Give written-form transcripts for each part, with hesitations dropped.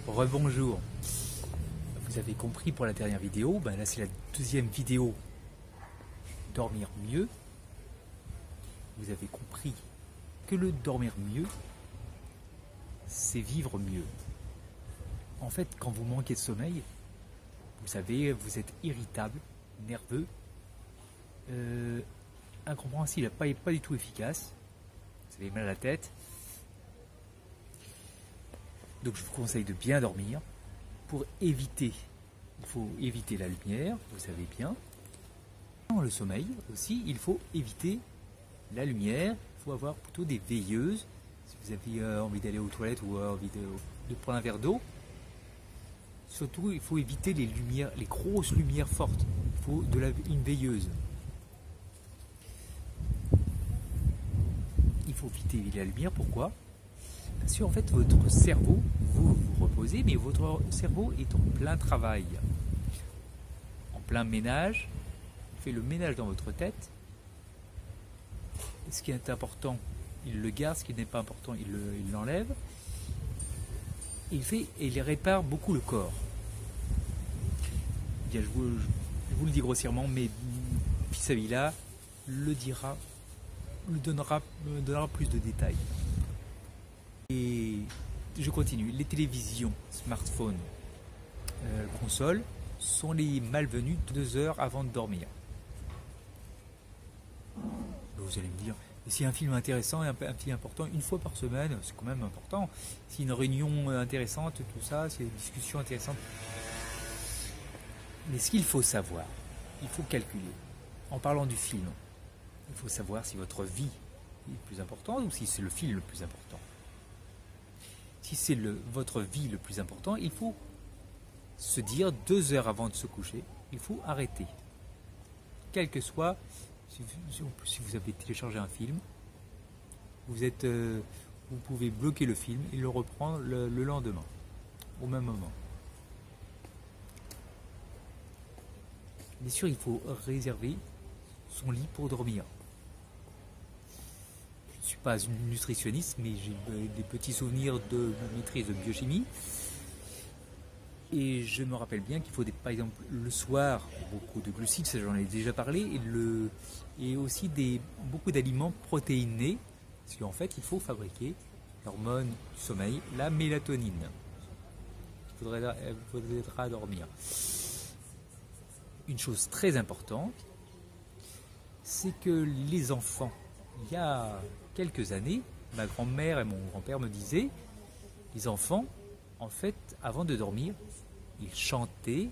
Rebonjour. Vous avez compris pour la dernière vidéo, là c'est la deuxième vidéo, dormir mieux. Vous avez compris que le dormir mieux, c'est vivre mieux. En fait, quand vous manquez de sommeil, vous savez, vous êtes irritable, nerveux, incompréhensible, pas du tout efficace, vous avez mal à la tête. Donc je vous conseille de bien dormir. Pour éviter, il faut éviter la lumière, vous savez bien. Dans le sommeil aussi, il faut éviter la lumière, il faut avoir plutôt des veilleuses. Si vous avez envie d'aller aux toilettes ou envie de prendre un verre d'eau, surtout il faut éviter les lumières, les grosses lumières fortes. Il faut une veilleuse. Il faut éviter la lumière, pourquoi ? Parce qu'en fait, votre cerveau, vous vous reposez, mais votre cerveau est en plein travail, en plein ménage. Il fait le ménage dans votre tête. Ce qui est important, il le garde. Ce qui n'est pas important, il l'enlève. Il répare beaucoup le corps. Bien, je vous le dis grossièrement, mais Pisavilla le donnera plus de détails. Et je continue. Les télévisions, smartphones, consoles sont les malvenus 2 heures avant de dormir. Vous allez me dire, si un film intéressant et un film important, une fois par semaine, c'est quand même important. Si une réunion intéressante, tout ça, si une discussion intéressante. Mais ce qu'il faut savoir, il faut calculer. En parlant du film, il faut savoir si votre vie est plus importante ou si c'est le film le plus important. Si c'est votre vie le plus important, il faut se dire 2 heures avant de se coucher, il faut arrêter. Quel que soit, si vous avez téléchargé un film, vous pouvez bloquer le film et le reprendre le lendemain, au même moment. Bien sûr, il faut réserver son lit pour dormir. Je ne suis pas une nutritionniste, mais j'ai des petits souvenirs de maîtrise de biochimie. Et je me rappelle bien qu'il faut, par exemple, le soir, beaucoup de glucides, ça j'en ai déjà parlé, et aussi beaucoup d'aliments protéinés, parce qu'en fait, il faut fabriquer l'hormone du sommeil, la mélatonine. Il faudra dormir. Une chose très importante, c'est que les enfants, il y a quelques années, ma grand-mère et mon grand-père me disaient, les enfants, en fait, avant de dormir, ils chantaient, ils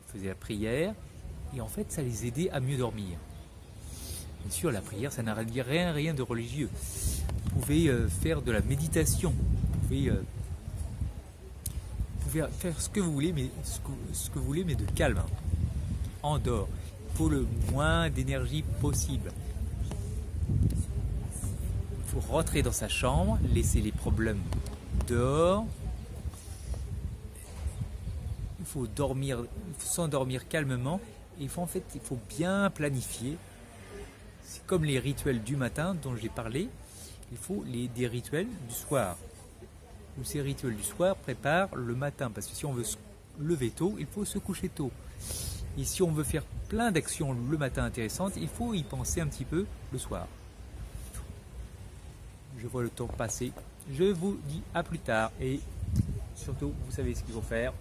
faisaient la prière, et en fait, ça les aidait à mieux dormir. Bien sûr, la prière, ça n'a rien de religieux. Vous pouvez faire de la méditation, vous pouvez faire ce que vous voulez, mais de calme, en dehors. Il faut le moins d'énergie possible. Il faut rentrer dans sa chambre, laisser les problèmes dehors. Il faut s'endormir calmement. Et il faut bien planifier. C'est comme les rituels du matin dont j'ai parlé. Il faut des rituels du soir. Où ces rituels du soir préparent le matin. Parce que si on veut se lever tôt, il faut se coucher tôt. Et si on veut faire plein d'actions le matin intéressantes, il faut y penser un petit peu le soir. Je vois le temps passer. Je vous dis à plus tard. Et surtout, vous savez ce qu'il faut faire.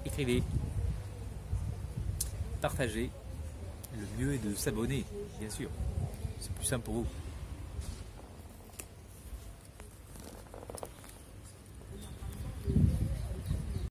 Écrivez. Partagez. Le mieux est de s'abonner, bien sûr. C'est plus simple pour vous.